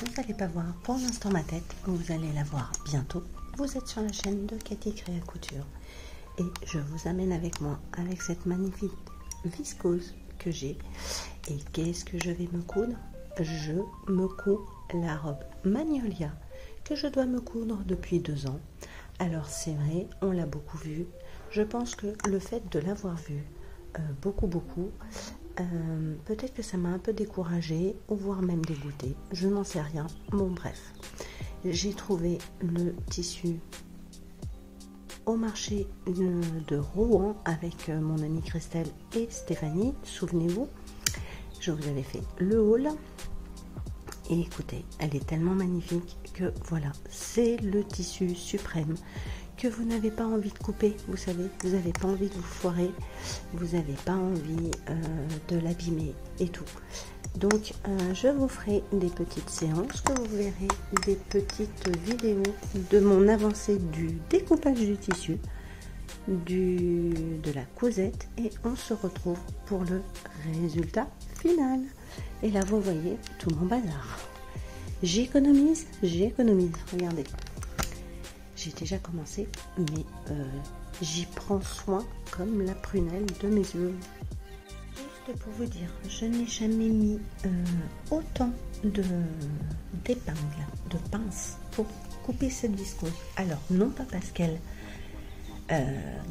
vous n'allez pas voir pour l'instant ma tête, vous allez la voir bientôt. Vous êtes sur la chaîne de Cathy Créa Couture et je vous amène avec moi avec cette magnifique viscose que j'ai. Et qu'est-ce que je vais me coudre? Je me couds la robe Magnolia que je dois me coudre depuis 2 ans. Alors c'est vrai, on l'a beaucoup vu. Je pense que le fait de l'avoir vu beaucoup, peut-être que ça m'a un peu découragée, ou voire même dégoûtée. Je n'en sais rien. Bon, bref. J'ai trouvé le tissu au marché de Rouen avec mon amie Christelle et Stéphanie. Souvenez-vous, je vous avais fait le haul. Et écoutez, elle est tellement magnifique que voilà, c'est le tissu suprême que vous n'avez pas envie de couper, vous savez, vous n'avez pas envie de vous foirer, vous n'avez pas envie de l'abîmer et tout. Donc je vous ferai des petites séances, que vous verrez des petites vidéos de mon avancée du découpage du tissu, de la cousette, et on se retrouve pour le résultat final. Et là vous voyez tout mon bazar. J'économise, regardez. J'ai déjà commencé, mais j'y prends soin comme la prunelle de mes yeux. Juste pour vous dire, je n'ai jamais mis autant d'épingles, de pinces pour couper cette viscose. Alors, non pas parce qu'elle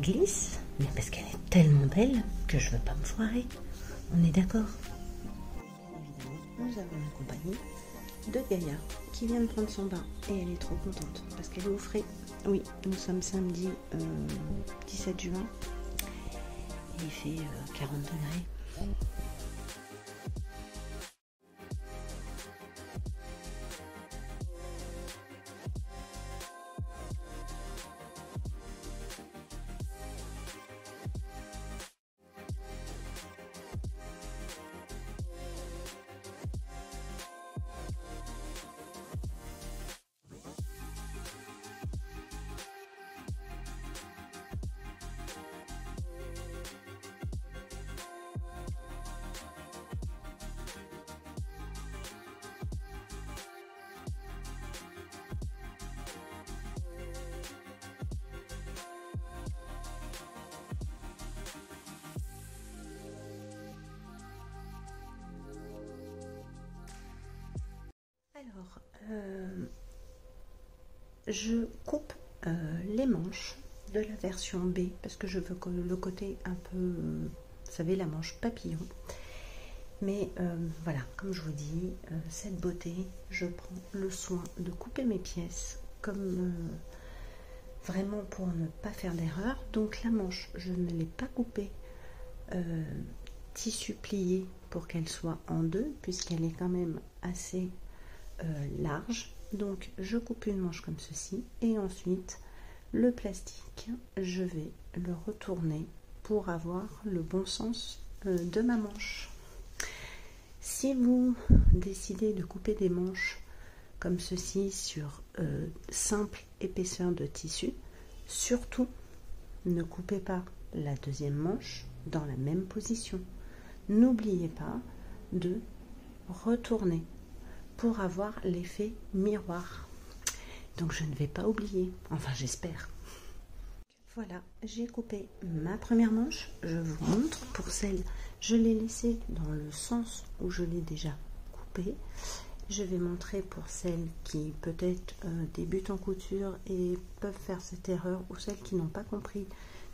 glisse, mais parce qu'elle est tellement belle que je ne veux pas me foirer. On est d'accord? Évidemment, nous avons la compagnie de Gaïa qui vient de prendre son bain et elle est trop contente parce qu'elle est au frais. Oui, nous sommes samedi 17 juin et il fait 40 degrés. Alors, je coupe les manches de la version B parce que je veux que le côté un peu, vous savez, la manche papillon. Mais voilà, comme je vous dis, cette beauté, je prends le soin de couper mes pièces comme vraiment pour ne pas faire d'erreur. Donc la manche, je ne l'ai pas coupée tissu plié pour qu'elle soit en deux, puisqu'elle est quand même assez large. Donc je coupe une manche comme ceci et ensuite le plastique, je vais le retourner pour avoir le bon sens de ma manche. Si vous décidez de couper des manches comme ceci sur simple épaisseur de tissu, surtout ne coupez pas la deuxième manche dans la même position. N'oubliez pas de retourner pour avoir l'effet miroir. Donc je ne vais pas oublier, enfin j'espère. Voilà, j'ai coupé ma première manche. Je vous montre pour celle, je l'ai laissée dans le sens où je l'ai déjà coupée. Je vais montrer pour celles qui peut-être débutent en couture et peuvent faire cette erreur, ou celles qui n'ont pas compris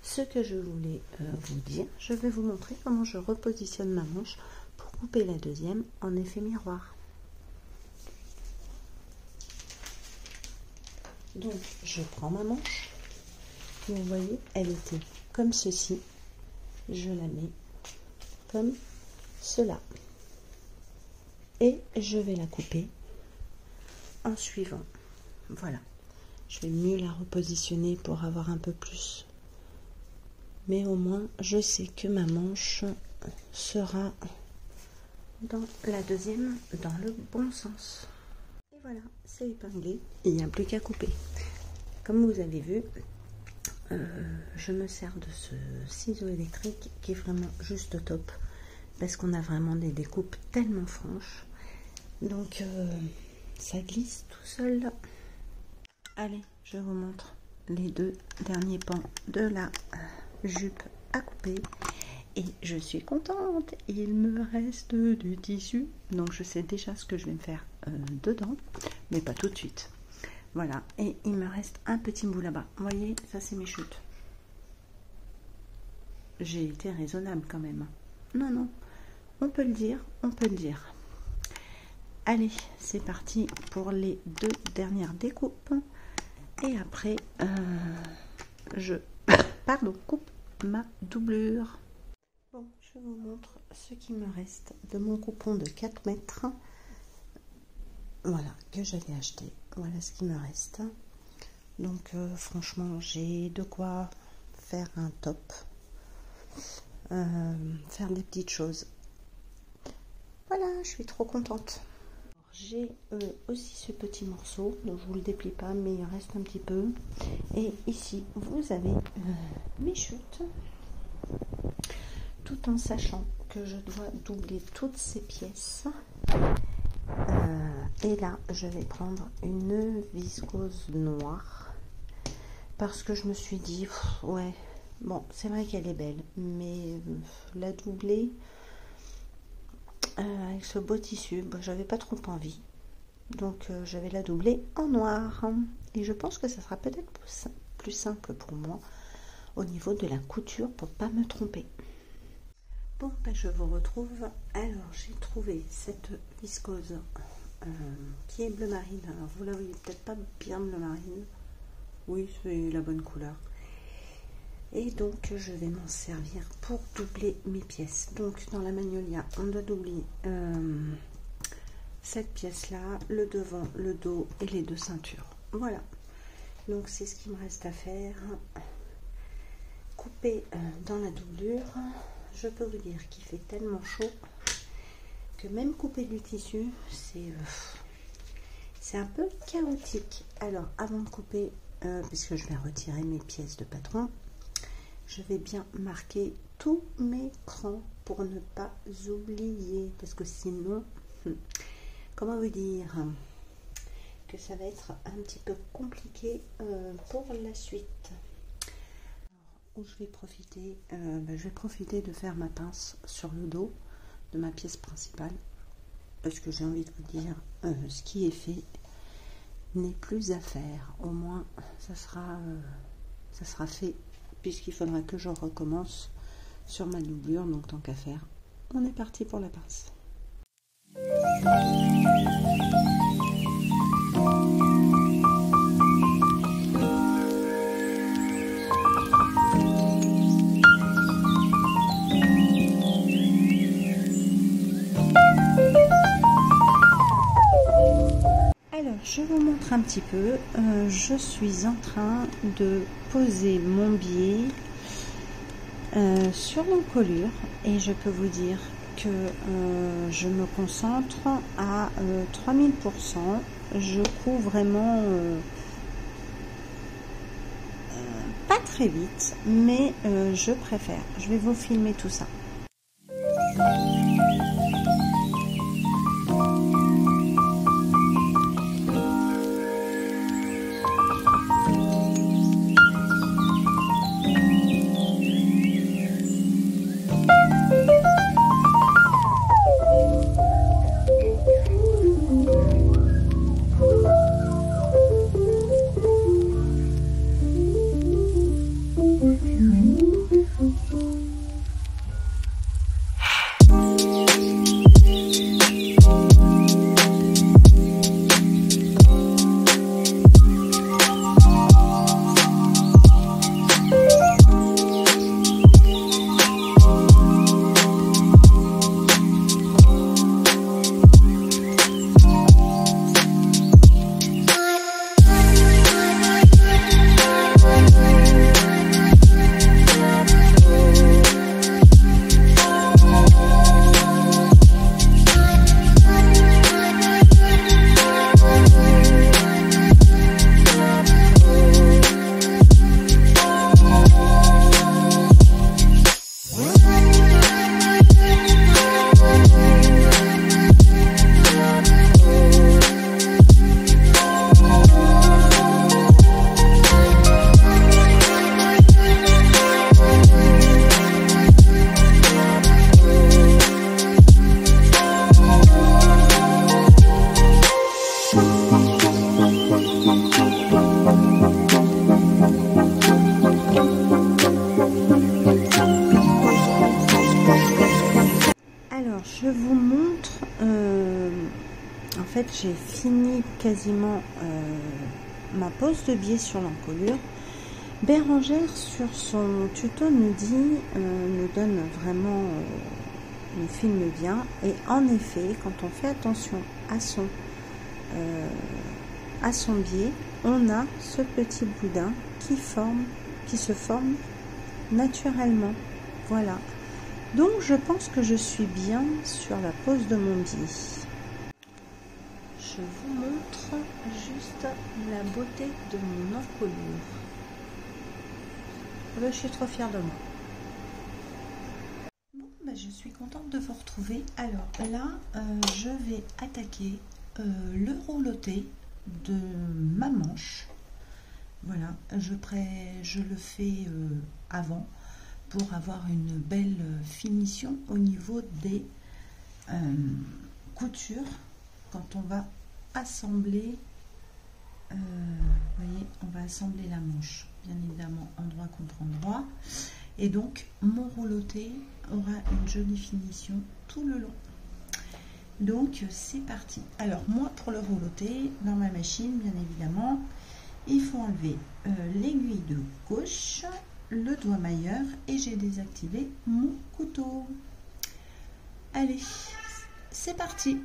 ce que je voulais vous dire. Je vais vous montrer comment je repositionne ma manche pour couper la deuxième en effet miroir. Donc je prends ma manche, vous voyez, elle était comme ceci, je la mets comme cela et je vais la couper en suivant. Voilà, je vais mieux la repositionner pour avoir un peu plus, mais au moins je sais que ma manche sera dans la deuxième dans le bon sens. Et voilà, c'est épinglé, il n'y a plus qu'à couper. Comme vous avez vu, je me sers de ce ciseau électrique qui est vraiment juste top, parce qu'on a vraiment des découpes tellement franches. Donc ça glisse tout seul. Allez, je vous montre les 2 derniers pans de la jupe à couper. Et je suis contente, il me reste du tissu, donc je sais déjà ce que je vais me faire dedans, mais pas tout de suite. Voilà, et il me reste un petit bout là-bas. Vous voyez, ça c'est mes chutes. J'ai été raisonnable quand même. Non, non, on peut le dire, on peut le dire. Allez, c'est parti pour les 2 dernières découpes. Et après, je coupe ma doublure. Bon, je vous montre ce qui me reste de mon coupon de 4 mètres. Voilà, que j'avais acheté. Voilà ce qui me reste. Donc, franchement, j'ai de quoi faire un top. Faire des petites choses. Voilà, je suis trop contente. J'ai aussi ce petit morceau, donc je vous le déplie pas, mais il reste un petit peu. Et ici, vous avez mes chutes. Tout en sachant que je dois doubler toutes ces pièces. Et là, je vais prendre une viscose noire. Parce que je me suis dit, ouais, bon, c'est vrai qu'elle est belle, mais la doubler avec ce beau tissu, bah, j'avais pas trop envie. Donc, je vais la doubler en noir. Et je pense que ça sera peut-être plus simple pour moi au niveau de la couture pour pas me tromper. Bon, ben, je vous retrouve. Alors, j'ai trouvé cette viscose qui est bleu marine. Alors, vous la voyez peut-être pas bien bleu marine. Oui, c'est la bonne couleur. Et donc, je vais m'en servir pour doubler mes pièces. Donc, dans la Magnolia, on doit doubler cette pièce-là, le devant, le dos et les 2 ceintures. Voilà. Donc, c'est ce qu'il me reste à faire. Couper dans la doublure. Je peux vous dire qu'il fait tellement chaud que même couper du tissu, c'est un peu chaotique. Alors, avant de couper, puisque je vais retirer mes pièces de patron, je vais bien marquer tous mes crans pour ne pas oublier, parce que sinon, comment vous dire, que ça va être un petit peu compliqué pour la suite. Où je vais profiter de faire ma pince sur le dos de ma pièce principale, parce que j'ai envie de vous dire, ce qui est fait n'est plus à faire. Au moins ça sera fait, puisqu'il faudra que je recommence sur ma doublure. Donc tant qu'à faire, on est parti pour la pince. Je vous montre un petit peu, je suis en train de poser mon biais sur l'encolure et je peux vous dire que je me concentre à 3000%. Je couds vraiment pas très vite, mais je préfère. Je vais vous filmer tout ça. j'ai fini quasiment ma pose de biais sur l'encolure. Bérangère sur son tuto nous donne vraiment, nous filme bien, et en effet quand on fait attention à son biais, on a ce petit boudin qui se forme naturellement. Voilà, donc je pense que je suis bien sur la pose de mon biais. Je vous montre juste la beauté de mon encolure. Je suis trop fière de moi. Bon, ben, je suis contente de vous retrouver. Alors là, je vais attaquer le rouloté de ma manche. Voilà, je le fais avant pour avoir une belle finition au niveau des coutures quand on va assembler. Vous voyez, on va assembler la manche, bien évidemment endroit contre endroit, et donc mon rouloté aura une jolie finition tout le long. Donc c'est parti. Alors moi, pour le rouloté dans ma machine, bien évidemment, il faut enlever l'aiguille de gauche, le doigt mailleur, et j'ai désactivé mon couteau. Allez, c'est parti.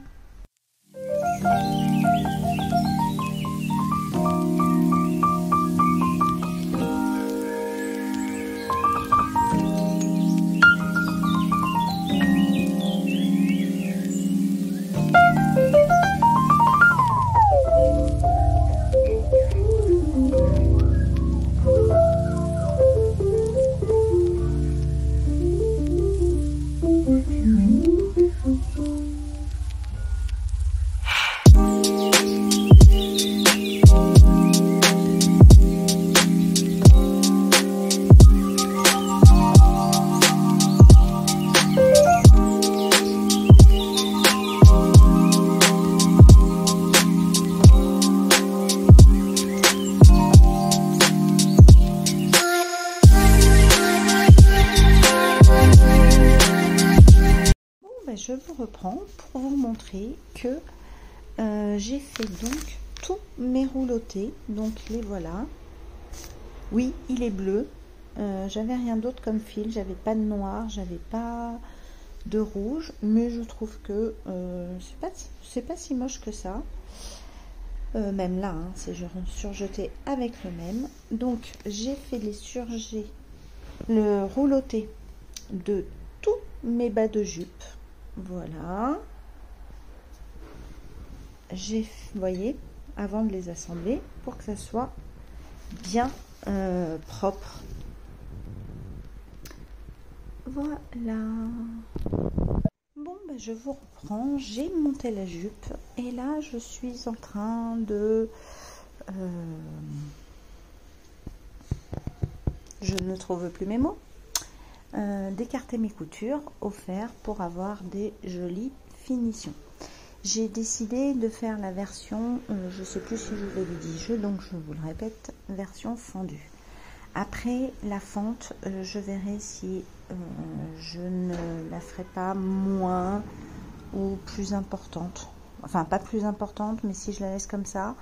Je vous reprends pour vous montrer que j'ai fait donc tous mes roulotés, donc les voilà. Oui, il est bleu, j'avais rien d'autre comme fil, j'avais pas de noir, j'avais pas de rouge, mais je trouve que c'est pas si moche que ça. Même là, hein, c'est surjeté avec le même. Donc j'ai fait le rouloté de tous mes bas de jupe. Voilà, vous voyez, avant de les assembler, pour que ça soit bien propre. Voilà. Bon, ben, je vous reprends. J'ai monté la jupe et là je suis en train de je ne trouve plus mes mots. D'écarter mes coutures au fer pour avoir des jolies finitions. J'ai décidé de faire la version, je ne sais plus si je vous l'avais dit, donc je vous le répète, version fendue. Après la fente, je verrai si je ne la ferai pas moins ou plus importante. Enfin, pas plus importante, mais si je la laisse comme ça,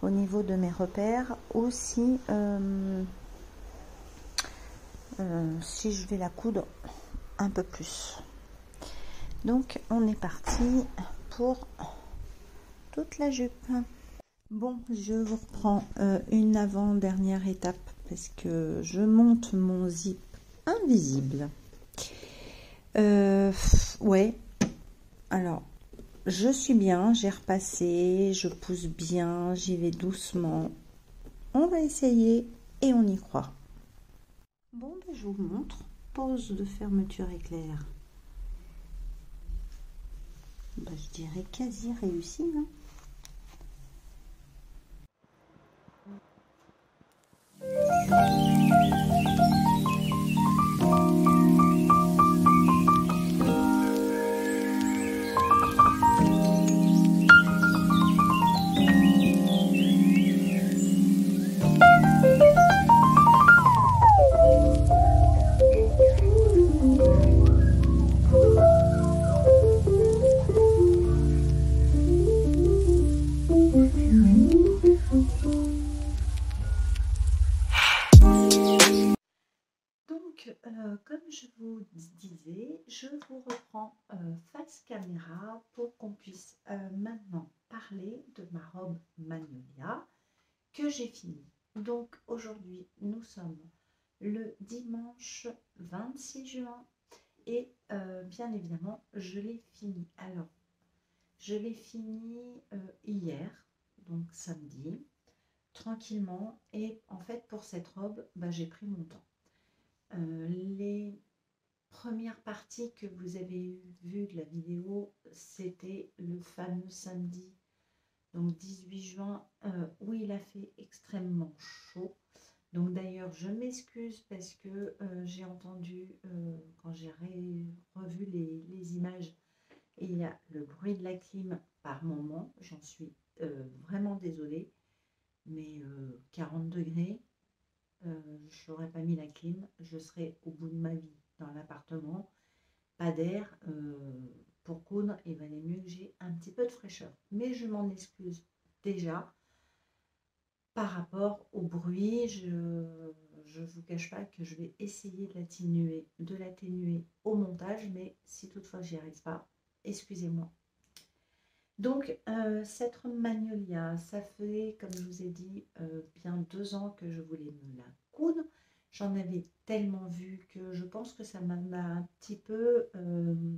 au niveau de mes repères, aussi si je vais la coudre un peu plus. Donc on est parti pour toute la jupe. Bon, je vous reprends une avant-dernière étape parce que je monte mon zip invisible. Ouais, alors je suis bien, j'ai repassé, je pousse bien, j'y vais doucement. On va essayer et on y croit. Bon, ben, je vous montre. Pose de fermeture éclair. Ben, je dirais quasi réussi. Hein. Donc, comme je vous disais, je vous reprends face caméra pour qu'on puisse maintenant parler de ma robe Magnolia que j'ai finie. Donc, aujourd'hui, nous sommes le dimanche 26 juin et bien évidemment, je l'ai fini. Alors, je l'ai fini hier, donc samedi, tranquillement. Et en fait, pour cette robe, bah, j'ai pris mon temps. Les premières parties que vous avez vues de la vidéo, c'était le fameux samedi, donc 18 juin, où il a fait extrêmement chaud. Donc d'ailleurs, je m'excuse parce que j'ai entendu, quand j'ai revu les images, il y a le bruit de la clim par moment. J'en suis vraiment désolée, mais 40 degrés, je n'aurais pas mis la clim, je serais au bout de ma vie dans l'appartement. Pas d'air, pour coudre, il valait mieux que j'ai un petit peu de fraîcheur. Mais je m'en excuse déjà par rapport au bruit. Je ne vous cache pas que je vais essayer de l'atténuer au montage, mais si toutefois j'y arrive pas, excusez-moi. Donc, cette robe Magnolia, ça fait, comme je vous ai dit, bien 2 ans que je voulais me la coudre. J'en avais tellement vu que je pense que ça m'a un petit peu, on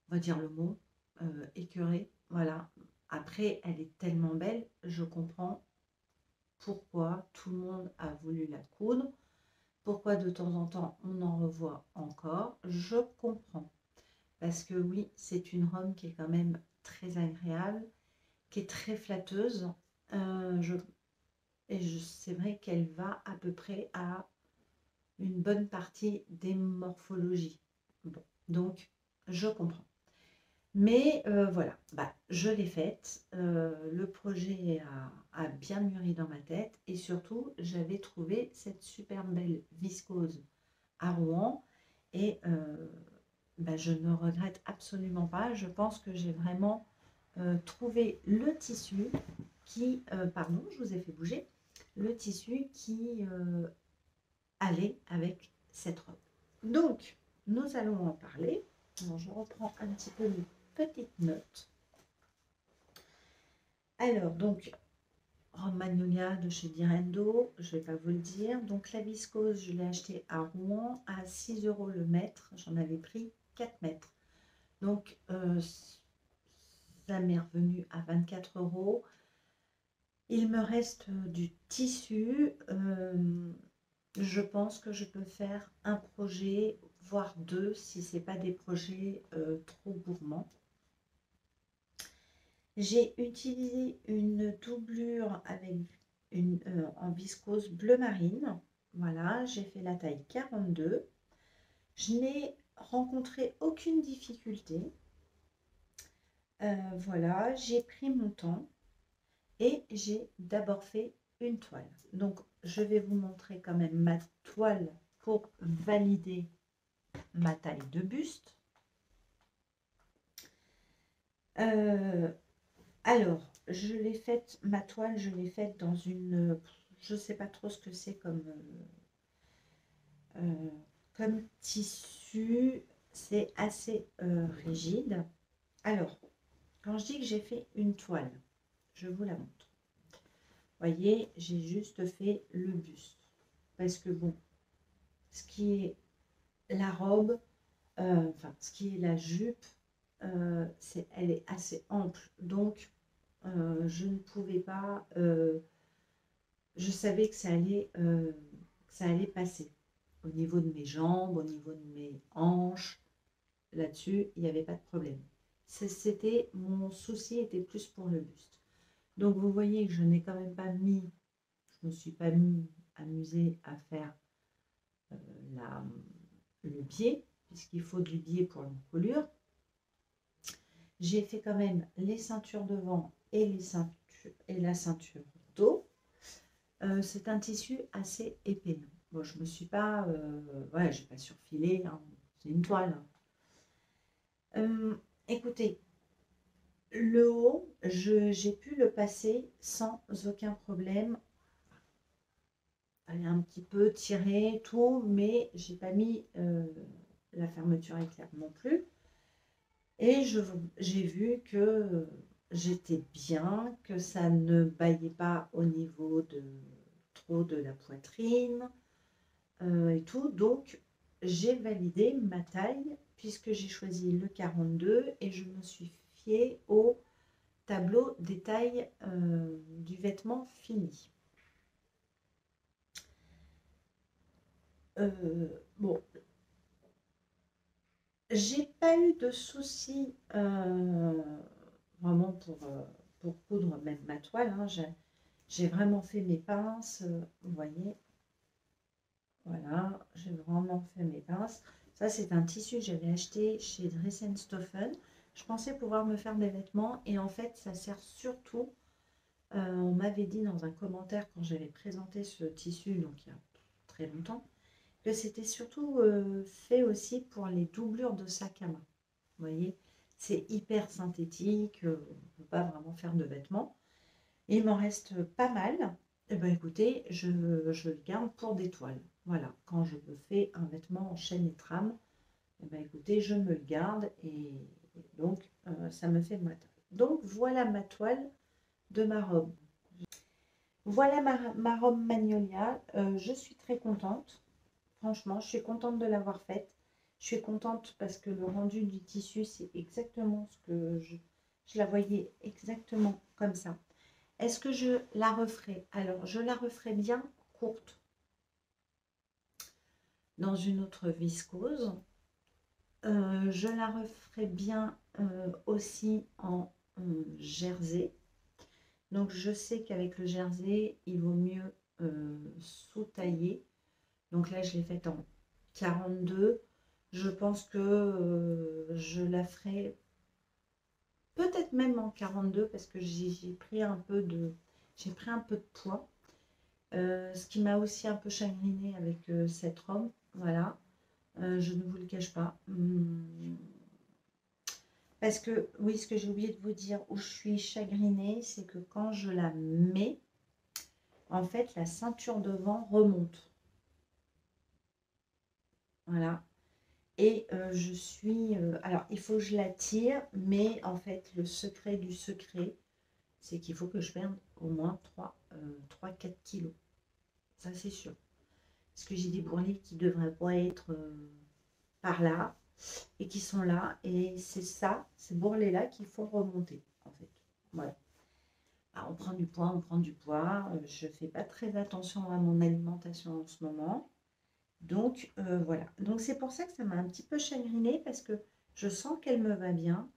va dire le mot, écœurée. Voilà. Après, elle est tellement belle, je comprends pourquoi tout le monde a voulu la coudre, pourquoi de temps en temps on en revoit encore. Je comprends. Parce que oui, c'est une robe qui est quand même très agréable, qui est très flatteuse. C'est vrai qu'elle va à peu près à une bonne partie des morphologies. Bon, donc, je comprends. Mais voilà, bah, je l'ai faite. Le projet a bien mûri dans ma tête. Et surtout, j'avais trouvé cette super belle viscose à Rouen. Et bah, je ne regrette absolument pas. Je pense que j'ai vraiment trouvé le tissu qui, pardon, je vous ai fait bouger, le tissu qui allait avec cette robe. Donc, nous allons en parler. Alors, je reprends un petit peu mes petites notes. Alors, donc, robe Magnolia de chez Direndo, je ne vais pas vous le dire. Donc, la viscose, je l'ai acheté à Rouen à 6 € le mètre. J'en avais pris 4 mètres. Donc, ça m'est revenu à 24 €. Il me reste du tissu. Je pense que je peux faire un projet, voire 2, si ce n'est pas des projets trop gourmands. J'ai utilisé une doublure avec en viscose bleu marine. Voilà, j'ai fait la taille 42. Je n'ai rencontré aucune difficulté. Voilà, j'ai pris mon temps et j'ai d'abord fait une toile. Donc, je vais vous montrer quand même ma toile pour valider ma taille de buste. Alors, je l'ai faite, ma toile, je l'ai faite dans une, je ne sais pas trop ce que c'est comme tissu, c'est assez rigide. Alors, quand je dis que j'ai fait une toile, je vous la montre. Voyez, j'ai juste fait le buste. Parce que bon, ce qui est la robe, enfin, ce qui est la jupe, elle est assez ample. Donc, je ne pouvais pas... je savais que ça allait passer. Au niveau de mes jambes, au niveau de mes hanches, là-dessus, il n'y avait pas de problème. Mon souci était plus pour le buste. Donc, vous voyez que je n'ai quand même pas mis... Je ne me suis pas amusée à faire le biais, puisqu'il faut du biais pour l'encolure. J'ai fait quand même les ceintures devant et la ceinture dos. C'est un tissu assez épais. Bon, je me suis pas... ouais, j'ai pas surfilé, hein, c'est une toile. Écoutez, le haut, j'ai pu le passer sans aucun problème. elle est un petit peu tirée, tout, mais j'ai pas mis la fermeture éclair non plus. Et j'ai vu que j'étais bien, que ça ne baillait pas au niveau de trop de la poitrine et tout. Donc, j'ai validé ma taille puisque j'ai choisi le 42 et je me suis fiée au tableau des tailles du vêtement fini. Bon, j'ai pas eu de soucis vraiment pour coudre même ma toile. Hein. J'ai vraiment fait mes pinces, vous voyez. Voilà, j'ai vraiment fait mes pinces. Ça, c'est un tissu que j'avais acheté chez Dress & Stoffen. Je pensais pouvoir me faire des vêtements et en fait, ça sert surtout. On m'avait dit dans un commentaire quand j'avais présenté ce tissu, donc il y a très longtemps, que c'était surtout fait aussi pour les doublures de sac à main. Vous voyez, c'est hyper synthétique, on ne peut pas vraiment faire de vêtements. Et il m'en reste pas mal. Et ben écoutez, je le garde pour des toiles. Voilà, quand je me fais un vêtement en chaîne et trame, et ben écoutez, je me le garde et donc ça me fait ma toile. Donc voilà ma toile de ma robe. Voilà ma robe Magnolia. Je suis très contente. Franchement, je suis contente de l'avoir faite. Je suis contente parce que le rendu du tissu, c'est exactement ce que je la voyais exactement comme ça. Est-ce que je la referai? Alors, je la referai bien courte dans une autre viscose. Je la referai bien aussi en jersey. Donc, je sais qu'avec le jersey, il vaut mieux sous-tailler. Donc là, je l'ai faite en 42. Je pense que je la ferai peut-être même en 42 parce que j'ai pris un peu de poids. Ce qui m'a aussi un peu chagrinée avec cette robe, voilà, je ne vous le cache pas. Parce que, oui, ce que j'ai oublié de vous dire, où je suis chagrinée, c'est que quand je la mets, en fait, la ceinture devant remonte. Voilà. Et je suis... alors, il faut que je la tire, mais en fait, le secret du secret, c'est qu'il faut que je perde au moins 3-4 kilos. Ça, c'est sûr. Parce que j'ai des bourrelets qui ne devraient pas être par là et qui sont là. Et c'est ça, ces bourrelets-là qu'il faut remonter, en fait. Voilà. Alors, on prend du poids, on prend du poids. Je ne fais pas très attention à mon alimentation en ce moment. Donc, voilà. Donc, c'est pour ça que ça m'a un petit peu chagrinée parce que je sens qu'elle me va bien.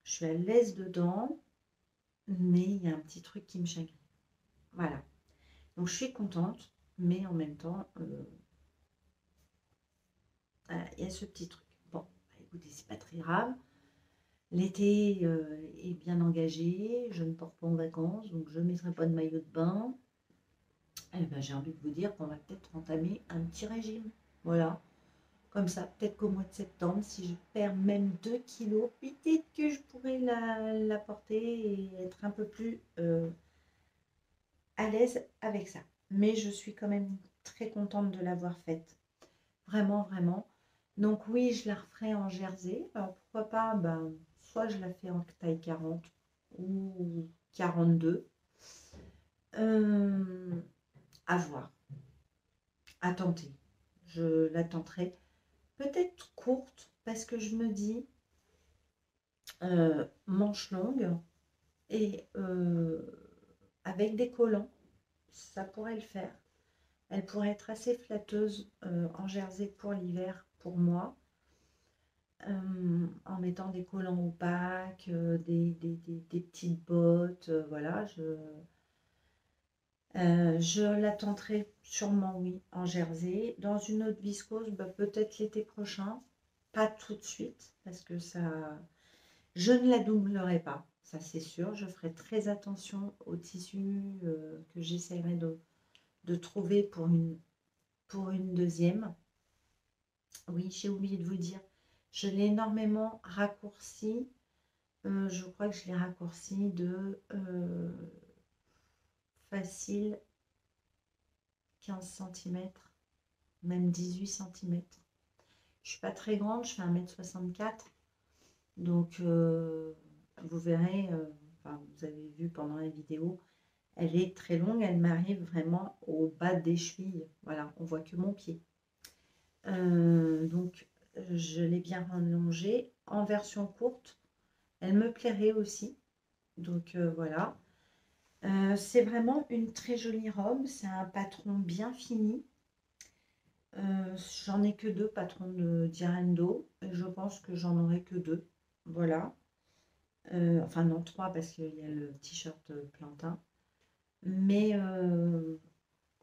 Je suis à l'aise dedans, mais il y a un petit truc qui me chagrine. Voilà. Donc, je suis contente, mais en même temps, il y a ce petit truc. Bon, bah, écoutez, c'est pas très grave. L'été est bien engagé, je ne pars pas en vacances, donc je ne mettrai pas de maillot de bain. Eh ben, j'ai envie de vous dire qu'on va peut-être entamer un petit régime. Voilà, comme ça, peut-être qu'au mois de septembre, si je perds même 2 kilos, peut-être que je pourrais la porter et être un peu plus à l'aise avec ça. Mais je suis quand même très contente de l'avoir faite. Vraiment, vraiment. Donc oui, je la referai en jersey. Alors pourquoi pas, ben, soit je la fais en taille 40 ou 42. À voir, à tenter. Je la tenterai. Peut-être courte, parce que je me dis, manche longue et avec des collants, ça pourrait le faire. Elle pourrait être assez flatteuse en jersey pour l'hiver, pour moi. En mettant des collants opaques, des petites bottes, voilà, je la tenterai sûrement, oui, en jersey. Dans une autre viscose, bah, peut-être l'été prochain, pas tout de suite, parce que ça, je ne la doublerai pas, ça c'est sûr. Je ferai très attention au tissu que j'essaierai de trouver pour une deuxième. Oui, j'ai oublié de vous dire, je l'ai énormément raccourci. Je crois que je l'ai raccourci de facile 15 cm, même 18 cm. Je suis pas très grande, je fais 1,64 m. Donc, vous verrez, enfin, vous avez vu pendant la vidéo, elle est très longue, elle m'arrive vraiment au bas des chevilles. Voilà, on voit que mon pied. Donc, je l'ai bien rallongée en version courte. Elle me plairait aussi. Donc, voilà. C'est vraiment une très jolie robe. C'est un patron bien fini. J'en ai que 2 patrons de Direndo. Je pense que j'en aurai que 2. Voilà. Enfin, non, 3 parce qu'il y a le t-shirt plantain. Mais je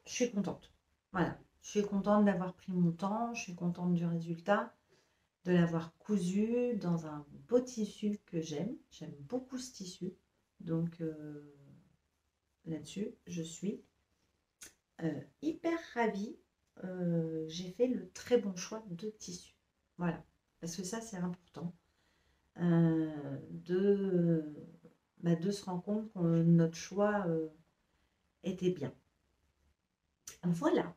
suis contente. Voilà. Je suis contente d'avoir pris mon temps. Je suis contente du résultat. De l'avoir cousu dans un beau tissu que j'aime. J'aime beaucoup ce tissu. Donc, là-dessus, je suis hyper ravie. J'ai fait le très bon choix de tissu. Voilà. Parce que ça, c'est important. De se rendre compte que notre choix était bien. Voilà.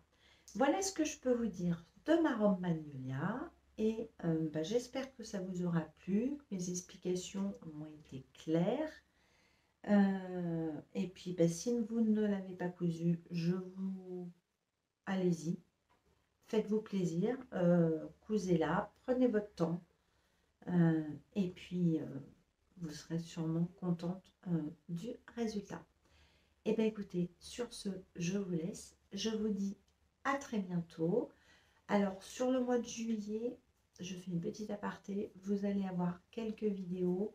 Voilà ce que je peux vous dire de ma robe Magnolia. Et j'espère que ça vous aura plu. Mes explications ont été claires. Et puis, si vous ne l'avez pas cousu, allez-y. Faites-vous plaisir. Cousez-la. Prenez votre temps. Et puis, vous serez sûrement contente du résultat. Et bien, écoutez, sur ce, je vous laisse. Je vous dis à très bientôt. Alors, sur le mois de juillet, je fais une petite aparté. Vous allez avoir quelques vidéos.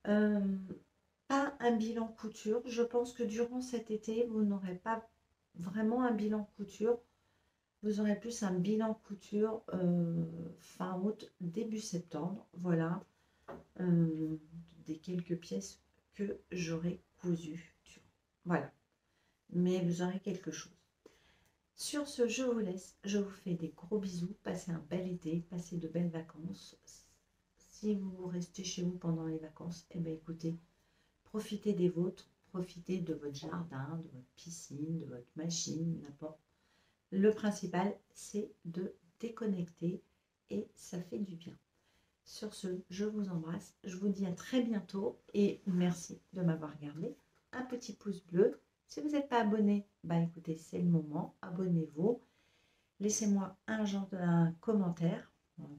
Pas un bilan couture. Je pense que durant cet été, vous n'aurez pas vraiment un bilan couture. Vous aurez plus un bilan couture fin août, début septembre. Voilà. Des quelques pièces que j'aurai cousues. Voilà. Mais vous aurez quelque chose. Sur ce, je vous laisse. Je vous fais des gros bisous. Passez un bel été. Passez de belles vacances. Si vous restez chez vous pendant les vacances, eh bien écoutez, profitez des vôtres. Profitez de votre jardin, de votre piscine, de votre machine, n'importe. Le principal, c'est de déconnecter et ça fait du bien. Sur ce, je vous embrasse. Je vous dis à très bientôt et merci de m'avoir regardé. Un petit pouce bleu. Si vous n'êtes pas abonné, écoutez, c'est le moment. Abonnez-vous. Laissez-moi un commentaire.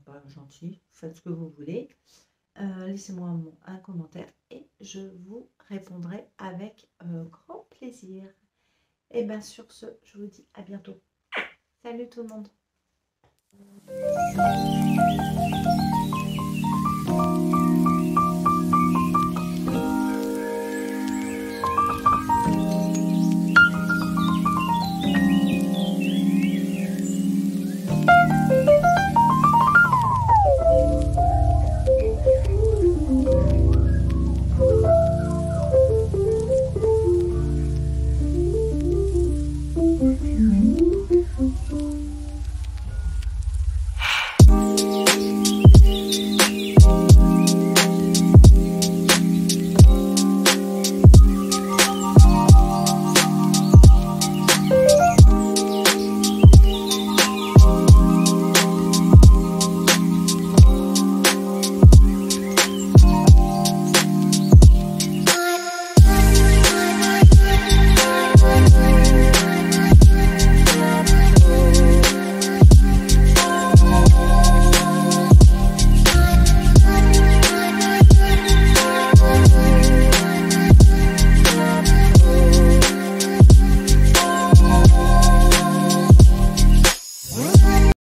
Pas gentil, faites ce que vous voulez. Laissez-moi un commentaire et je vous répondrai avec grand plaisir. Et sur ce, je vous dis à bientôt. Salut tout le monde.